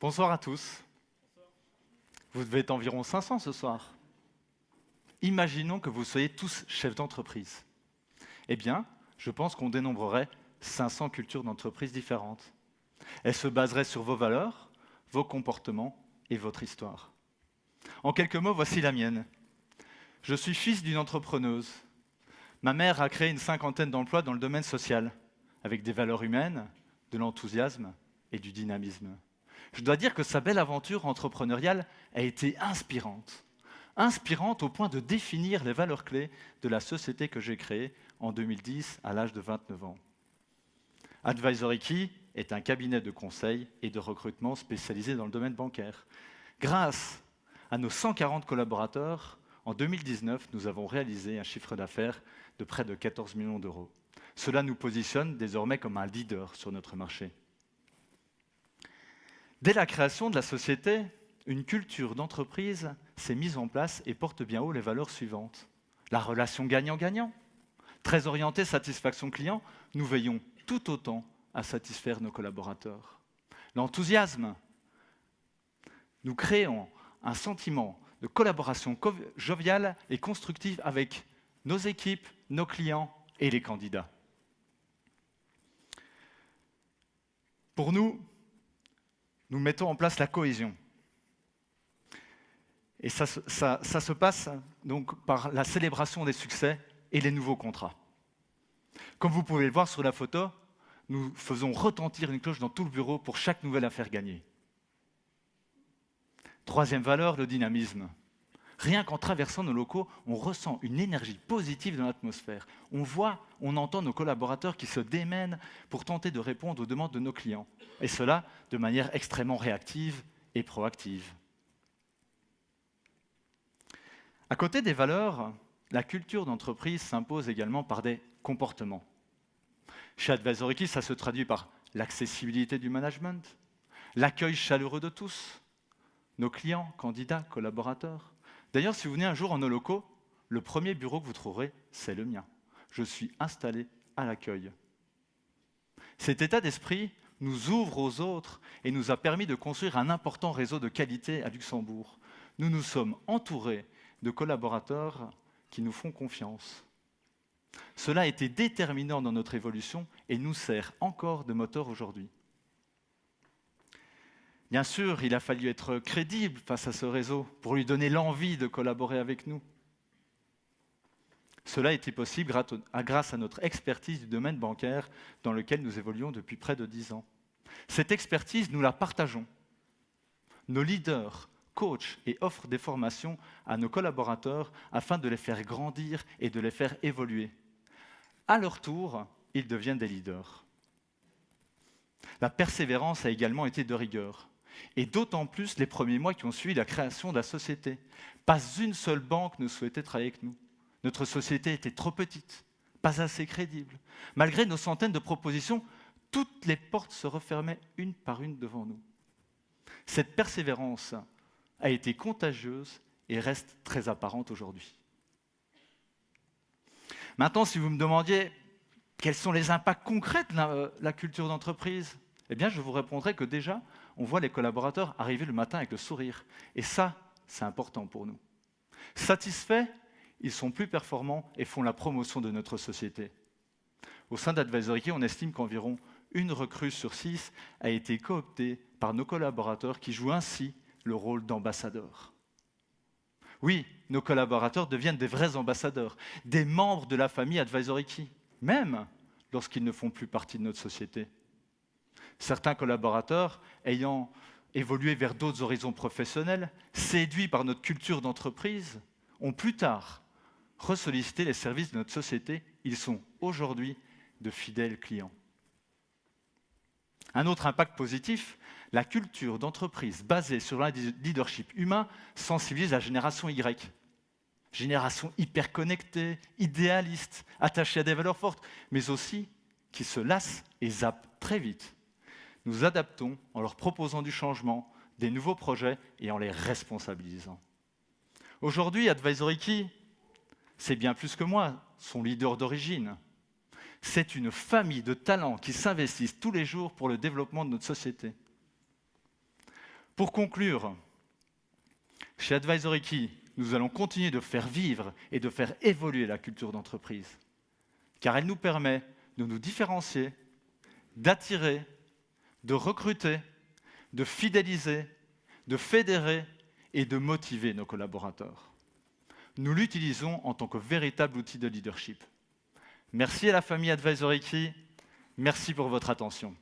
Bonsoir à tous. Vous devez être environ 500 ce soir. Imaginons que vous soyez tous chefs d'entreprise. Eh bien, je pense qu'on dénombrerait 500 cultures d'entreprise différentes. Elles se baseraient sur vos valeurs, vos comportements et votre histoire. En quelques mots, voici la mienne. Je suis fils d'une entrepreneuse. Ma mère a créé une 50aine d'emplois dans le domaine social, avec des valeurs humaines, de l'enthousiasme et du dynamisme. Je dois dire que sa belle aventure entrepreneuriale a été inspirante. Inspirante au point de définir les valeurs clés de la société que j'ai créée en 2010 à l'âge de 29 ans. Advisory Key est un cabinet de conseil et de recrutement spécialisé dans le domaine bancaire. Grâce à nos 140 collaborateurs, en 2019, nous avons réalisé un chiffre d'affaires de près de 14 millions d'euros. Cela nous positionne désormais comme un leader sur notre marché. Dès la création de la société, une culture d'entreprise s'est mise en place et porte bien haut les valeurs suivantes. La relation gagnant-gagnant. Très orientée satisfaction client, nous veillons tout autant à satisfaire nos collaborateurs. L'enthousiasme. Nous créons un sentiment de collaboration joviale et constructive avec nos équipes, nos clients et les candidats. Pour nous mettons en place la cohésion. Et ça se passe donc par la célébration des succès et les nouveaux contrats. Comme vous pouvez le voir sur la photo, nous faisons retentir une cloche dans tout le bureau pour chaque nouvelle affaire gagnée. Troisième valeur, le dynamisme. Rien qu'en traversant nos locaux, on ressent une énergie positive dans l'atmosphère. On voit, on entend nos collaborateurs qui se démènent pour tenter de répondre aux demandes de nos clients. Et cela de manière extrêmement réactive et proactive. À côté des valeurs, la culture d'entreprise s'impose également par des comportements. Chez Advisory Key, ça se traduit par l'accessibilité du management, l'accueil chaleureux de tous, nos clients, candidats, collaborateurs. D'ailleurs, si vous venez un jour en nos locaux, le premier bureau que vous trouverez, c'est le mien. Je suis installé à l'accueil. Cet état d'esprit nous ouvre aux autres et nous a permis de construire un important réseau de qualité à Luxembourg. Nous nous sommes entourés de collaborateurs qui nous font confiance. Cela a été déterminant dans notre évolution et nous sert encore de moteur aujourd'hui. Bien sûr, il a fallu être crédible face à ce réseau pour lui donner l'envie de collaborer avec nous. Cela a été possible grâce à notre expertise du domaine bancaire dans lequel nous évoluons depuis près de 10 ans. Cette expertise, nous la partageons. Nos leaders coachent et offrent des formations à nos collaborateurs afin de les faire grandir et de les faire évoluer. À leur tour, ils deviennent des leaders. La persévérance a également été de rigueur. Et d'autant plus les premiers mois qui ont suivi la création de la société. Pas une seule banque ne souhaitait travailler avec nous. Notre société était trop petite, pas assez crédible. Malgré nos centaines de propositions, toutes les portes se refermaient une par une devant nous. Cette persévérance a été contagieuse et reste très apparente aujourd'hui. Maintenant, si vous me demandiez quels sont les impacts concrets de la culture d'entreprise, eh bien, je vous répondrai que déjà, on voit les collaborateurs arriver le matin avec le sourire. Et ça, c'est important pour nous. Satisfaits, ils sont plus performants et font la promotion de notre société. Au sein d'Advisory Key, on estime qu'environ une recrue sur 6 a été cooptée par nos collaborateurs qui jouent ainsi le rôle d'ambassadeurs. Oui, nos collaborateurs deviennent des vrais ambassadeurs, des membres de la famille Advisory Key, même lorsqu'ils ne font plus partie de notre société. Certains collaborateurs, ayant évolué vers d'autres horizons professionnels, séduits par notre culture d'entreprise, ont plus tard ressollicité les services de notre société. Ils sont aujourd'hui de fidèles clients. Un autre impact positif, la culture d'entreprise basée sur un leadership humain sensibilise la génération Y. Génération hyper connectée, idéaliste, attachée à des valeurs fortes, mais aussi qui se lasse et zappe très vite. Nous adaptons en leur proposant du changement, des nouveaux projets et en les responsabilisant. Aujourd'hui, Advisory Key, c'est bien plus que moi, son leader d'origine. C'est une famille de talents qui s'investissent tous les jours pour le développement de notre société. Pour conclure, chez Advisory Key, nous allons continuer de faire vivre et de faire évoluer la culture d'entreprise, car elle nous permet de nous différencier, d'attirer, de recruter, de fidéliser, de fédérer et de motiver nos collaborateurs. Nous l'utilisons en tant que véritable outil de leadership. Merci à la famille Advisory Key, merci pour votre attention.